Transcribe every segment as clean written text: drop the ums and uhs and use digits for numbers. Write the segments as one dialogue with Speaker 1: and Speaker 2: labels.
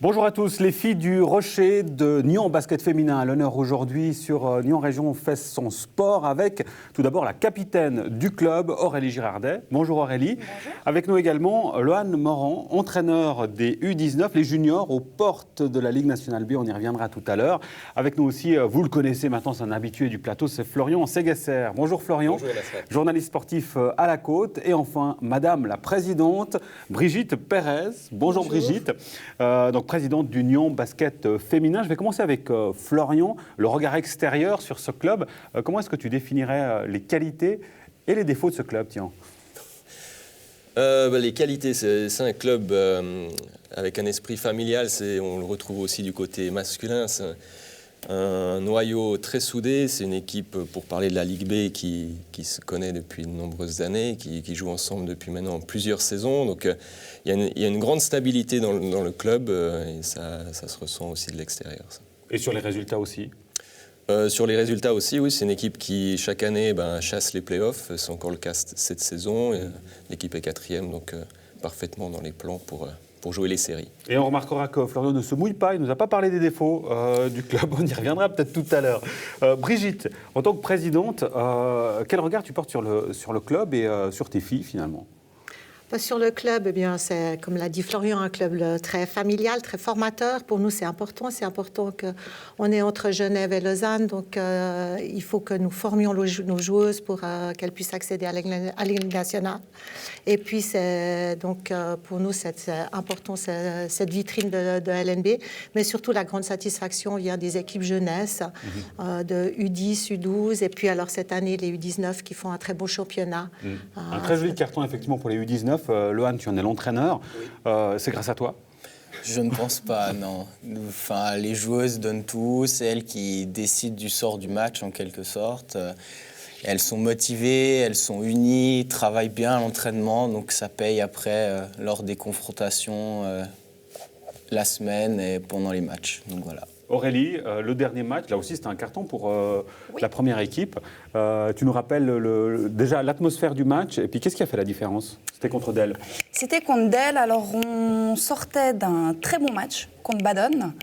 Speaker 1: Bonjour à tous, les filles du Rocher de Nyon basket féminin à l'honneur aujourd'hui sur Nyon Région fait son sport avec tout d'abord la capitaine du club Aurélie Girardet. Bonjour Aurélie.
Speaker 2: Bonjour.
Speaker 1: Avec nous également Lohan Morand, entraîneur des U19, les juniors aux portes de la Ligue nationale B, on y reviendra tout à l'heure. Avec nous aussi, vous le connaissez maintenant, c'est un habitué du plateau, c'est Florian Séguesser. Bonjour Florian.
Speaker 3: Bonjour,
Speaker 1: journaliste sportif à la Côte. Et enfin, Madame la Présidente, Brigitte Pérez. Bonjour. Brigitte. Donc présidente d'Union Basket Féminin. Je vais commencer avec Florian, le regard extérieur sur ce club. Comment est-ce que tu définirais les qualités et les défauts de ce club, tiens?
Speaker 3: Les qualités, c'est un club avec un esprit familial. On le retrouve aussi du côté masculin. C'est un noyau très soudé. C'est une équipe, pour parler de la Ligue B, qui se connaît depuis de nombreuses années, qui joue ensemble depuis maintenant plusieurs saisons. Donc il y a une grande stabilité dans le club et ça se ressent aussi de l'extérieur.
Speaker 1: Et sur les résultats aussi?
Speaker 3: Sur les résultats aussi, oui, c'est une équipe qui, chaque année, chasse les playoffs. C'est encore le cas cette saison. L'équipe est 4e, donc parfaitement dans les plans pour jouer les séries.
Speaker 1: Et on remarquera que Florian ne se mouille pas, il ne nous a pas parlé des défauts du club, on y reviendra peut-être tout à l'heure. Brigitte, en tant que présidente, quel regard tu portes sur le club et sur tes filles finalement?
Speaker 2: Sur le club, eh bien, c'est, comme l'a dit Florian, un club très familial, très formateur. Pour nous, c'est important. C'est important qu'on est entre Genève et Lausanne. Donc, il faut que nous formions nos joueuses pour qu'elles puissent accéder à la Ligue nationale. Et puis, pour nous, c'est important cette vitrine de LNB. Mais surtout, la grande satisfaction vient des équipes jeunesse, de U10, U12. Et puis, alors, cette année, les U19 qui font un très beau championnat.
Speaker 1: Un très joli carton, effectivement, pour les U19. Lohan, tu en es l'entraîneur. C'est grâce à toi?
Speaker 4: Je ne pense pas, non. Enfin, les joueuses donnent tout. C'est elles qui décident du sort du match, en quelque sorte. Elles sont motivées, elles sont unies, travaillent bien à l'entraînement. Donc ça paye après, lors des confrontations, la semaine et pendant les matchs. Donc voilà.
Speaker 1: Aurélie, le dernier match, là aussi c'était un carton pour la première équipe. Tu nous rappelles déjà l'atmosphère du match et puis qu'est-ce qui a fait la différence? C'était contre Dell.
Speaker 5: C'était contre Dell, alors on sortait d'un très bon match contre Baden.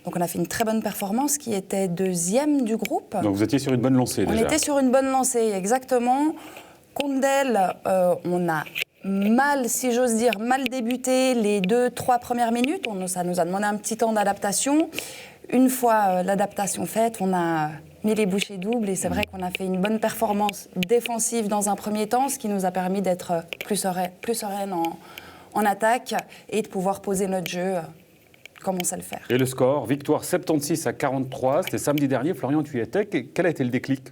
Speaker 5: Donc on a fait une très bonne performance qui était 2e du groupe.
Speaker 1: Donc vous étiez sur une bonne lancée déjà.
Speaker 5: On était sur une bonne lancée, exactement. Contre Dell, on a si j'ose dire, mal débuté les 2-3 premières minutes. Ça nous a demandé un petit temps d'adaptation. Une fois l'adaptation faite, on a mis les bouchées doubles et c'est vrai qu'on a fait une bonne performance défensive dans un premier temps, ce qui nous a permis d'être plus sereine en attaque et de pouvoir poser notre jeu comme on sait le faire.
Speaker 1: Et le score, victoire 76-43, c'était samedi dernier. Florian, tu y étais. Quel a été le déclic?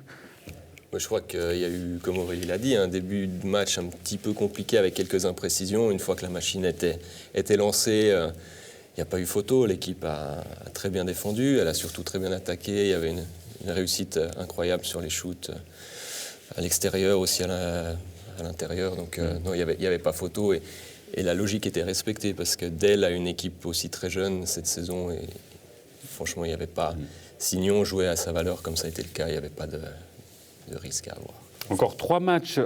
Speaker 3: Je crois qu'il y a eu, comme Aurélie l'a dit, un début de match un petit peu compliqué avec quelques imprécisions. Une fois que la machine était lancée, il n'y a pas eu photo. L'équipe a très bien défendu. Elle a surtout très bien attaqué. Il y avait une réussite incroyable sur les shoots à l'extérieur, aussi à l'intérieur. Donc non, il n'y avait pas photo. Et la logique était respectée parce que Dell a une équipe aussi très jeune cette saison. Et franchement, il n'y avait pas... Si Nyon jouait à sa valeur comme ça a été le cas, il n'y avait pas de risque à avoir.
Speaker 1: Encore 3 matchs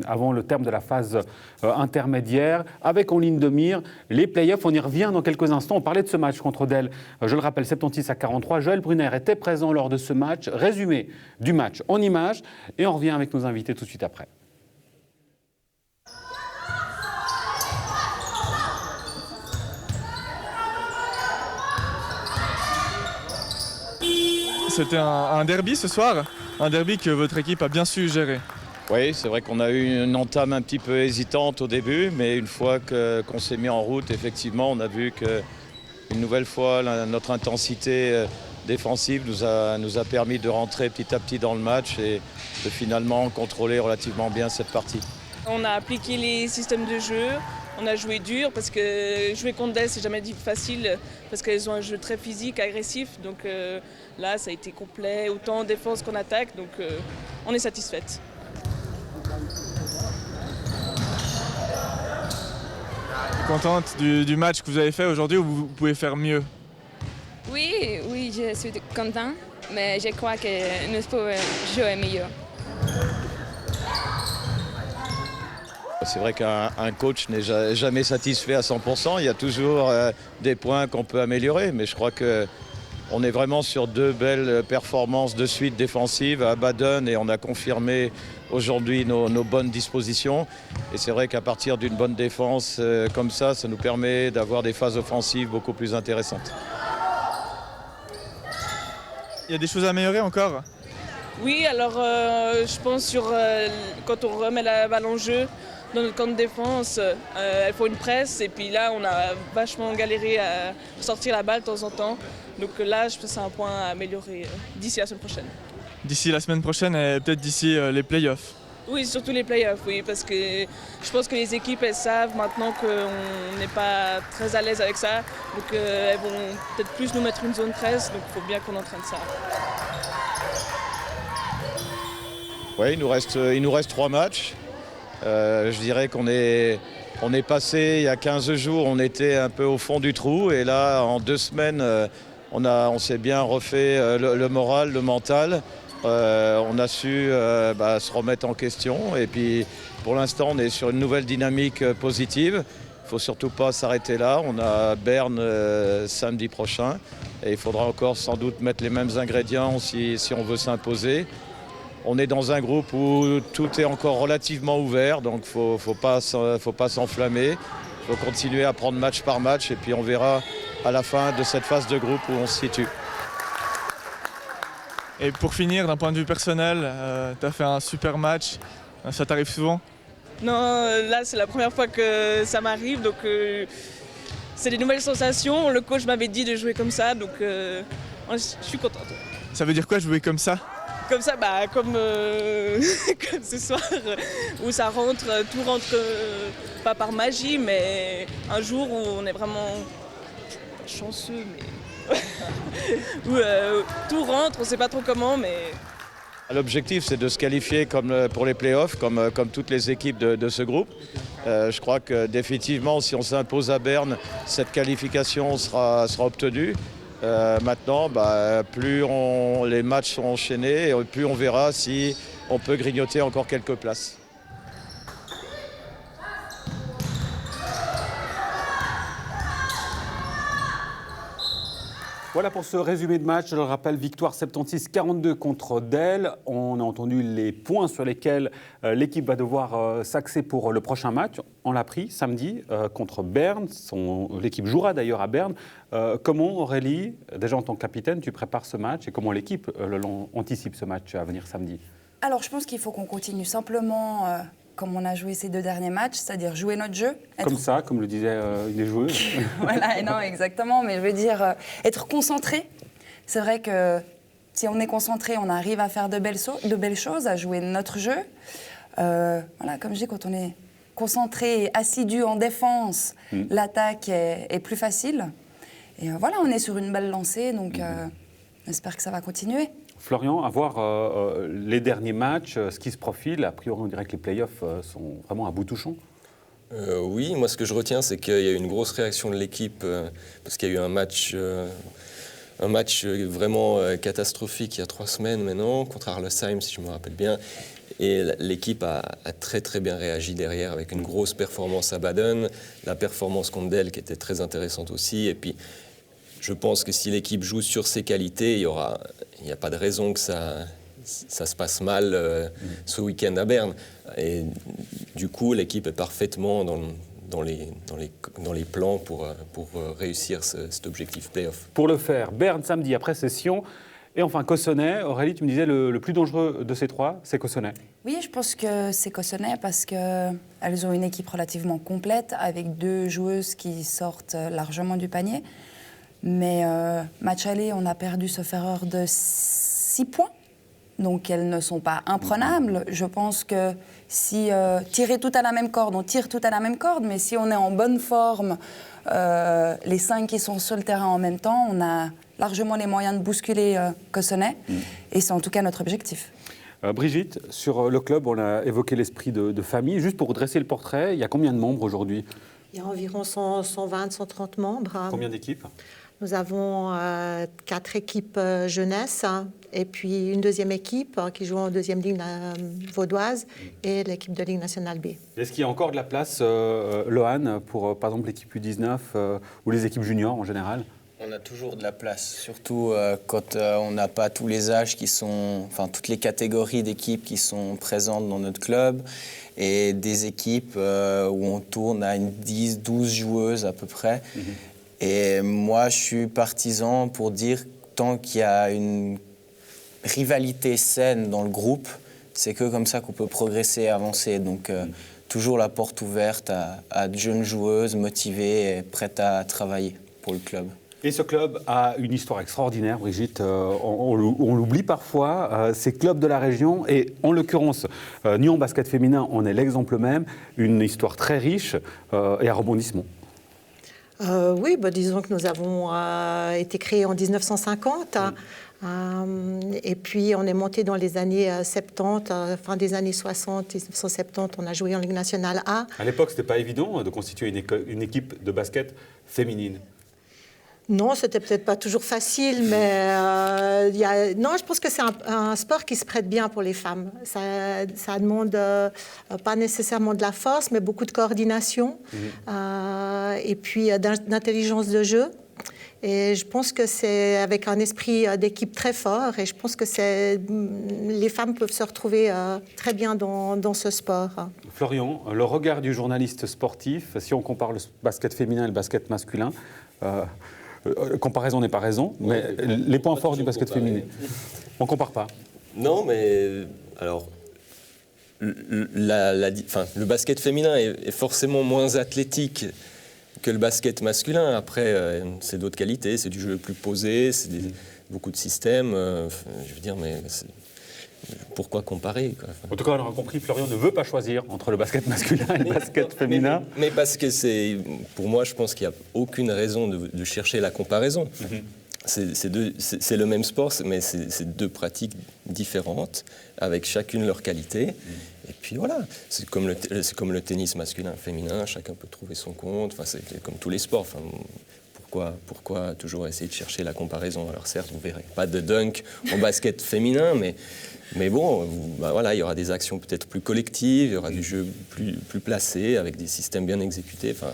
Speaker 1: avant le terme de la phase intermédiaire, avec en ligne de mire les playoffs. On y revient dans quelques instants. On parlait de ce match contre Dell. Je le rappelle, 76-43. Joël Brunner était présent lors de ce match. Résumé du match en images. Et on revient avec nos invités tout de suite après.
Speaker 6: C'était un derby ce soir, un derby que votre équipe a bien su gérer.
Speaker 7: Oui, c'est vrai qu'on a eu une entame un petit peu hésitante au début, mais une fois qu'on s'est mis en route, effectivement, on a vu qu'une nouvelle fois, notre intensité défensive nous a permis de rentrer petit à petit dans le match et de finalement contrôler relativement bien cette partie.
Speaker 8: On a appliqué les systèmes de jeu. On a joué dur parce que jouer contre Dell, c'est jamais facile parce qu'elles ont un jeu très physique, agressif. Donc là, ça a été complet, autant en défense qu'en attaque. Donc on est satisfaite.
Speaker 6: Contente du match que vous avez fait aujourd'hui ou vous pouvez faire mieux?
Speaker 9: Oui, je suis content, mais je crois que nous pouvons jouer mieux.
Speaker 7: C'est vrai qu'un coach n'est jamais satisfait à 100%. Il y a toujours des points qu'on peut améliorer. Mais je crois qu'on est vraiment sur 2 belles performances de suite défensives à Baden. Et on a confirmé aujourd'hui nos bonnes dispositions. Et c'est vrai qu'à partir d'une bonne défense comme ça nous permet d'avoir des phases offensives beaucoup plus intéressantes.
Speaker 6: Il y a des choses à améliorer encore?
Speaker 8: Oui, alors je pense quand on remet la balle en jeu dans notre camp de défense, il faut une presse et puis là on a vachement galéré à sortir la balle de temps en temps. Donc là je pense que c'est un point à améliorer d'ici la semaine prochaine.
Speaker 6: D'ici la semaine prochaine et peut-être d'ici les playoffs?
Speaker 8: Oui, surtout les playoffs, oui, parce que je pense que les équipes elles savent maintenant qu'on n'est pas très à l'aise avec ça. Donc elles vont peut-être plus nous mettre une zone presse, donc il faut bien qu'on entraîne ça.
Speaker 7: Oui, il nous reste 3 matchs. Je dirais qu'on est passé il y a 15 jours, on était un peu au fond du trou. Et là, en 2 semaines, on s'est bien refait le moral, le mental. On a su se remettre en question. Et puis, pour l'instant, on est sur une nouvelle dynamique positive. Il ne faut surtout pas s'arrêter là. On a Berne samedi prochain. Et il faudra encore sans doute mettre les mêmes ingrédients si on veut s'imposer. On est dans un groupe où tout est encore relativement ouvert, donc il ne faut pas s'enflammer. Il faut continuer à prendre match par match et puis on verra à la fin de cette phase de groupe où on se situe.
Speaker 6: Et pour finir, d'un point de vue personnel, tu as fait un super match. Ça t'arrive souvent?
Speaker 8: Non, là c'est la première fois que ça m'arrive, donc c'est des nouvelles sensations. Le coach m'avait dit de jouer comme ça, donc je suis contente.
Speaker 6: Ça veut dire quoi, jouer comme ça?
Speaker 8: Comme ça, comme ce soir, où ça rentre, tout rentre pas par magie, mais un jour où on est vraiment chanceux, mais où tout rentre, on ne sait pas trop comment, mais...
Speaker 7: L'objectif, c'est de se qualifier comme pour les playoffs, comme toutes les équipes de ce groupe. Je crois que définitivement, si on s'impose à Berne, cette qualification sera obtenue. Maintenant, plus les matchs sont enchaînés, et plus on verra si on peut grignoter encore quelques places.
Speaker 1: Voilà pour ce résumé de match. Je le rappelle, victoire 76-42 contre Delle. On a entendu les points sur lesquels l'équipe va devoir s'axer pour le prochain match. On l'a pris samedi contre Berne. L'équipe jouera d'ailleurs à Berne. Comment, Aurélie, déjà en tant que capitaine, tu prépares ce match et comment l'équipe anticipe ce match à venir samedi?
Speaker 5: Alors, je pense qu'il faut qu'on continue simplement comme on a joué ces 2 derniers matchs, c'est-à-dire jouer notre jeu.
Speaker 1: Comme ça, comme le disait une des joueuses.
Speaker 5: Voilà, non, exactement, mais je veux dire être concentré. C'est vrai que si on est concentré, on arrive à faire de belles choses, à jouer notre jeu. Voilà, comme je dis, quand on est concentré et assidu en défense, l'attaque est plus facile. Et voilà, on est sur une belle lancée, donc j'espère que ça va continuer.
Speaker 1: Florian, à voir les derniers matchs, ce qui se profile, a priori on dirait que les playoffs sont vraiment à bout touchant.
Speaker 3: Oui, moi ce que je retiens, c'est qu'il y a eu une grosse réaction de l'équipe, parce qu'il y a eu un match vraiment catastrophique il y a 3 semaines maintenant, contre Arlesheim si je me rappelle bien. Et l'équipe a très très bien réagi derrière, avec une grosse performance à Baden, la performance contre Delle qui était très intéressante aussi. Et puis je pense que si l'équipe joue sur ses qualités, il n'y a pas de raison que ça se passe mal ce week-end à Berne. Et du coup, l'équipe est parfaitement dans les plans pour réussir cet objectif play-off.
Speaker 1: Pour le faire, Berne samedi après session. Et enfin, Cossonay. Aurélie, tu me disais le plus dangereux de ces 3, c'est Cossonay.
Speaker 5: Oui, je pense que c'est Cossonay parce qu'elles ont une équipe relativement complète avec 2 joueuses qui sortent largement du panier. Mais match aller, on a perdu sauf erreur de 6 points. Donc elles ne sont pas imprenables. Je pense que si tirer tout à la même corde, on tire tout à la même corde. Mais si on est en bonne forme, les 5 qui sont sur le terrain en même temps, on a largement les moyens de bousculer Cossonay. Et c'est en tout cas notre objectif.
Speaker 1: Brigitte, sur le club, on a évoqué l'esprit de famille. Juste pour dresser le portrait, il y a combien de membres aujourd'hui?
Speaker 2: Il y a environ 120, 130 membres.
Speaker 1: Combien d'équipes?
Speaker 2: Nous avons 4 équipes jeunesse et puis une deuxième équipe qui joue en deuxième ligue vaudoise et l'équipe de Ligue nationale B.
Speaker 1: Est-ce qu'il y a encore de la place, Lohan, pour par exemple l'équipe U19 ou les équipes juniors en général?
Speaker 4: On a toujours de la place, surtout quand on n'a pas tous les âges toutes les catégories d'équipes qui sont présentes dans notre club et des équipes où on tourne à une 10-12 joueuses à peu près. Et moi, je suis partisan pour dire tant qu'il y a une rivalité saine dans le groupe, c'est que comme ça qu'on peut progresser et avancer. Donc, toujours la porte ouverte à de jeunes joueuses motivées et prêtes à travailler pour le club.
Speaker 1: Et ce club a une histoire extraordinaire, Brigitte. On l'oublie parfois. C'est club de la région et en l'occurrence, Nyon Basket Féminin en est l'exemple même. Une histoire très riche et à rebondissement.
Speaker 2: Oui, disons que nous avons été créés en 1950. Et puis, on est monté dans les années 70, fin des années 60, 1970, on a joué en Ligue nationale A.
Speaker 1: À l'époque, ce n'était pas évident de constituer une équipe de basket féminine.
Speaker 2: Non, c'était peut-être pas toujours facile, mais non, je pense que c'est un sport qui se prête bien pour les femmes. Ça demande pas nécessairement de la force, mais beaucoup de coordination et puis d'intelligence de jeu. Et je pense que c'est avec un esprit d'équipe très fort. Et je pense que les femmes peuvent se retrouver très bien dans ce sport.
Speaker 1: Florian, le regard du journaliste sportif, si on compare le basket féminin et le basket masculin, comparaison n'est pas raison, mais les points forts du basket féminin, on ne compare pas.
Speaker 3: Non, mais alors, le basket féminin est forcément moins athlétique que le basket masculin. Après, c'est d'autres qualités, c'est du jeu plus posé, c'est beaucoup de systèmes. Je veux dire, mais pourquoi comparer, quoi?
Speaker 1: En tout cas, on aura compris, Florian ne veut pas choisir entre le basket masculin et le basket féminin.
Speaker 3: Mais parce que pour moi, je pense qu'il n'y a aucune raison de chercher la comparaison. C'est le même sport, mais c'est deux pratiques différentes, avec chacune leur qualité. Et puis voilà, c'est comme le tennis masculin, féminin, chacun peut trouver son compte. Enfin, c'est comme tous les sports. Enfin, pourquoi toujours essayer de chercher la comparaison? Alors certes, vous verrez pas de dunk en basket féminin, mais bon, voilà, il y aura des actions peut-être plus collectives, il y aura du jeu plus placé, avec des systèmes bien exécutés. Enfin,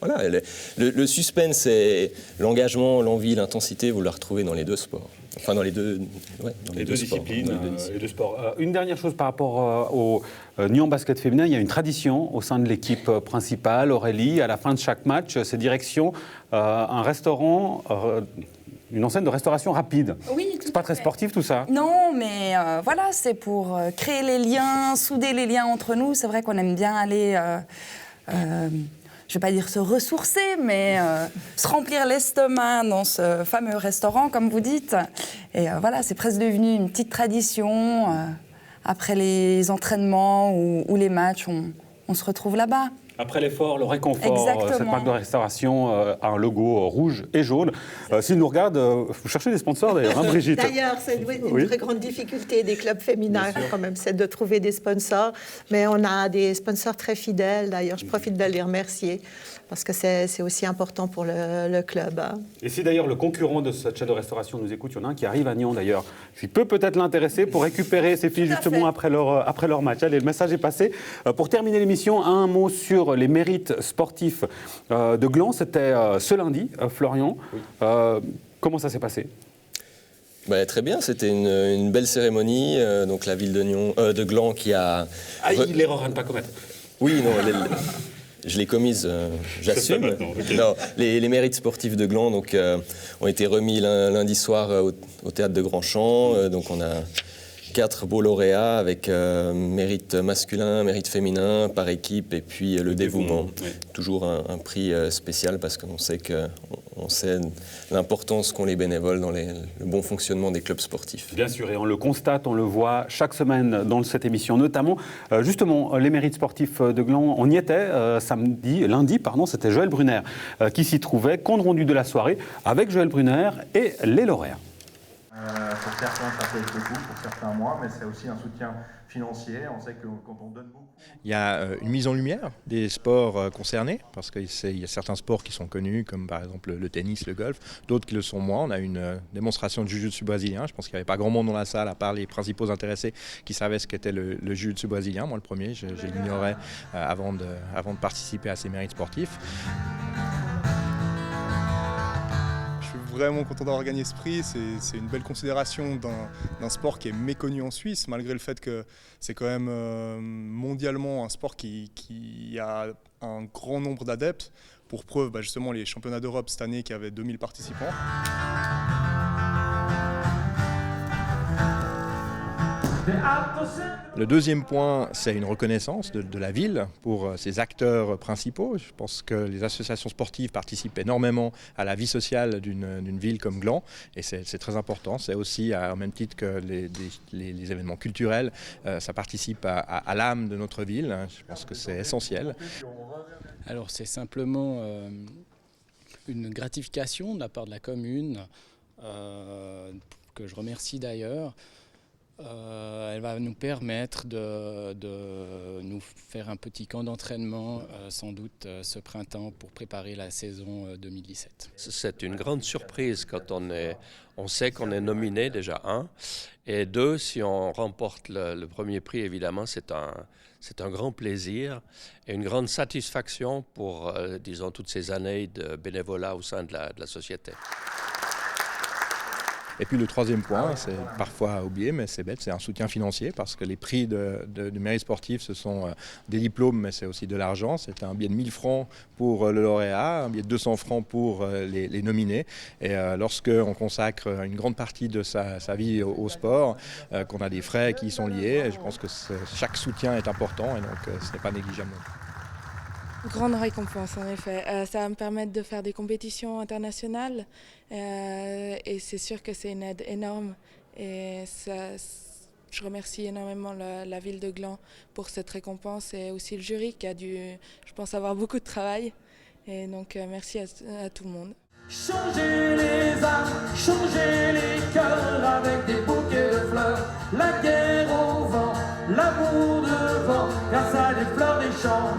Speaker 3: voilà, le suspense, et l'engagement, l'envie, l'intensité, vous la retrouvez dans les deux sports. Enfin, dans les deux
Speaker 1: disciplines. Les deux sports. Une dernière chose par rapport au Nyon Basket Féminin, il y a une tradition au sein de l'équipe principale. Aurélie, à la fin de chaque match, c'est direction un restaurant, une enseigne de restauration rapide.
Speaker 5: Oui,
Speaker 1: c'est pas très sportif tout ça?
Speaker 5: Non, mais voilà, c'est pour créer les liens, souder les liens entre nous. C'est vrai qu'on aime bien aller... je ne vais pas dire se ressourcer, mais se remplir l'estomac dans ce fameux restaurant, comme vous dites. Et voilà, c'est presque devenu une petite tradition. Après les entraînements ou les matchs, on se retrouve là-bas.
Speaker 1: Après l'effort, le réconfort,
Speaker 5: Exactement.
Speaker 1: cette marque de restauration a un logo rouge et jaune. S'ils nous regardent, vous cherchez des sponsors d'ailleurs, hein, Brigitte?
Speaker 2: D'ailleurs, c'est une très grande difficulté des clubs féminins quand même, c'est de trouver des sponsors. Mais on a des sponsors très fidèles, d'ailleurs, je profite de les remercier parce que c'est aussi important pour le club.
Speaker 1: Et si d'ailleurs le concurrent de cette chaîne de restauration nous écoute, il y en a un qui arrive à Nyon d'ailleurs, qui peut peut-être l'intéresser pour récupérer ses filles justement après leur match. Allez, le message est passé. Pour terminer l'émission, un mot sur les mérites sportifs de Gland. C'était ce lundi, Florian. Oui. Comment ça s'est passé?
Speaker 3: Très bien, c'était une belle cérémonie. Donc la ville de Gland qui a...
Speaker 1: l'erreur à ne pas commettre.
Speaker 3: Oui, non, je l'ai commise, j'assume. Okay. Non, les mérites sportifs de Gland ont été remis lundi soir au théâtre de Grandchamp. Donc on a 4 beaux lauréats avec mérite masculin, mérite féminin, par équipe et puis le dévouement. Oui. Toujours un prix spécial parce qu'on sait l'importance qu'ont les bénévoles dans le bon fonctionnement des clubs sportifs.
Speaker 1: Bien sûr, et on le constate, on le voit chaque semaine dans cette émission, notamment justement les mérites sportifs de Gland. On y était lundi, c'était Joël Brunner qui s'y trouvait, compte rendu de la soirée avec Joël Brunner et les lauréats.
Speaker 10: Pour certains, ça peut être beaucoup, pour certains moins, mais c'est aussi un soutien financier. On sait que quand on donne beaucoup...
Speaker 11: Il y a une mise en lumière des sports concernés, parce qu'il y a certains sports qui sont connus, comme par exemple le tennis, le golf, d'autres qui le sont moins. On a une démonstration de jiu-jitsu brésilien. Je pense qu'il n'y avait pas grand monde dans la salle, à part les principaux intéressés qui savaient ce qu'était le jiu-jitsu brésilien. Moi, le premier, je l'ignorais avant de participer à ces mérites sportifs.
Speaker 12: Vraiment content d'avoir gagné ce prix, c'est une belle considération d'un sport qui est méconnu en Suisse, malgré le fait que c'est quand même mondialement un sport qui a un grand nombre d'adeptes. Pour preuve, justement, les championnats d'Europe cette année qui avaient 2000 participants.
Speaker 11: Le deuxième point, c'est une reconnaissance de la ville pour ses acteurs principaux. Je pense que les associations sportives participent énormément à la vie sociale d'une ville comme Gland, et c'est très important. C'est aussi, au même titre que les événements culturels, ça participe à l'âme de notre ville. Je pense que c'est essentiel.
Speaker 13: Alors c'est simplement une gratification de la part de la commune, que je remercie d'ailleurs. Elle va nous permettre de nous faire un petit camp d'entraînement, sans doute ce printemps, pour préparer la saison 2017.
Speaker 14: C'est une grande surprise quand on sait qu'on est nominé déjà, et deux, si on remporte le premier prix, évidemment, c'est un grand plaisir et une grande satisfaction pour, disons, toutes ces années de bénévolat au sein de la société.
Speaker 11: Et puis le troisième point, c'est parfois oublié, mais c'est bête, c'est un soutien financier, parce que les prix du mérite sportif, ce sont des diplômes, mais c'est aussi de l'argent. C'est un billet de 1000 francs pour le lauréat, un billet de 200 francs pour les nominés. Et lorsqu'on consacre une grande partie de sa vie au sport, qu'on a des frais qui y sont liés, je pense que chaque soutien est important, et donc ce n'est pas négligeable.
Speaker 15: Grande récompense, en effet. Ça va me permettre de faire des compétitions internationales, et c'est sûr que c'est une aide énorme. Et je remercie énormément la ville de Gland pour cette récompense, et aussi le jury qui a dû, je pense, avoir beaucoup de travail. Et donc merci à tout le monde.
Speaker 16: Changer les âmes, changer les cœurs avec des bouquets de fleurs. La guerre au vent, l'amour devant, car ça des fleurs des champs.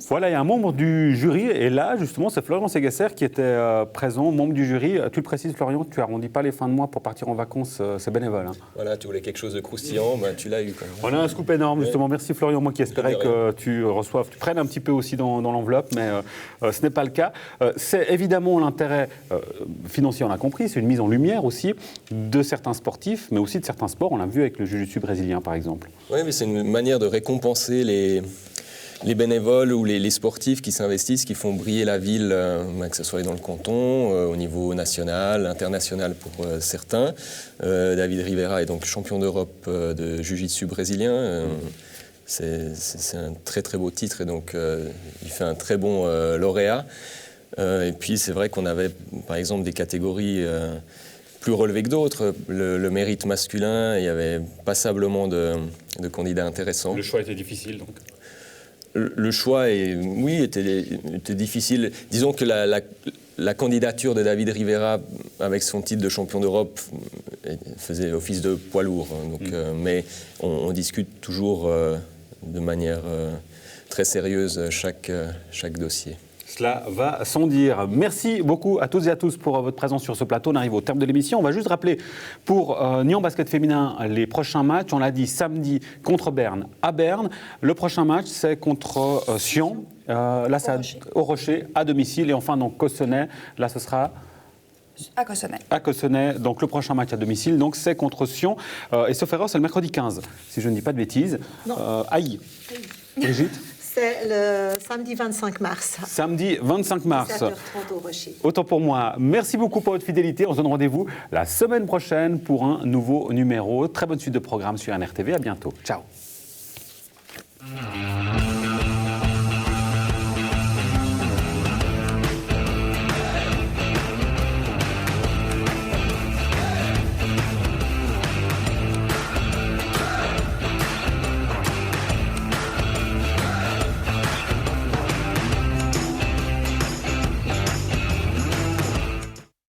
Speaker 1: Voilà, il y a un membre du jury, et là, justement, c'est Florian Ségasser qui était présent, membre du jury. Tu le précises, Florian, tu arrondis pas les fins de mois pour partir en vacances, c'est bénévole.
Speaker 3: Voilà, tu voulais quelque chose de croustillant, tu l'as eu quand même.
Speaker 1: On a un scoop énorme, justement. Merci Florian, moi qui espérais que tu prennes un petit peu aussi dans l'enveloppe, mais ce n'est pas le cas. C'est évidemment l'intérêt financier, on a compris, c'est une mise en lumière aussi de certains sportifs, mais aussi de certains sports. On l'a vu avec le jiu-jitsu brésilien, par exemple.
Speaker 3: Oui, mais c'est une manière de récompenser les bénévoles ou les sportifs qui s'investissent, qui font briller la ville, que ce soit dans le canton, au niveau national, international pour certains. David Rivera est donc champion d'Europe de jiu-jitsu brésilien. C'est un très très beau titre, et donc il fait un très bon lauréat. Et puis c'est vrai qu'on avait par exemple des catégories plus relevées que d'autres. Le mérite masculin, il y avait passablement de candidats intéressants.
Speaker 1: Le choix était difficile donc.
Speaker 3: Le choix était difficile. Disons que la candidature de David Rivera avec son titre de champion d'Europe faisait office de poids lourd. Mais on discute toujours de manière très sérieuse chaque dossier.
Speaker 1: Cela va sans dire. Merci beaucoup à toutes et à tous pour votre présence sur ce plateau. On arrive au terme de l'émission. On va juste rappeler pour Nyon Basket Féminin les prochains matchs. On l'a dit, samedi contre Berne à Berne. Le prochain match, c'est contre Sion. Là, c'est au Rocher, à domicile. Et enfin, donc, Cossonay. Là, ce sera...
Speaker 5: À Cossonay.
Speaker 1: À Cossonay. Donc, le prochain match à domicile, donc, c'est contre Sion. Et sauf erreur, c'est le mercredi 15, si je ne dis pas de bêtises. Aïe. Brigitte.
Speaker 2: C'est le samedi 25 mars.
Speaker 1: Samedi 25 mars.
Speaker 2: 7h30 au Rocher.
Speaker 1: Autant pour moi. Merci beaucoup pour votre fidélité. On se donne rendez-vous la semaine prochaine pour un nouveau numéro. Très bonne suite de programme sur NRTV. À bientôt. Ciao.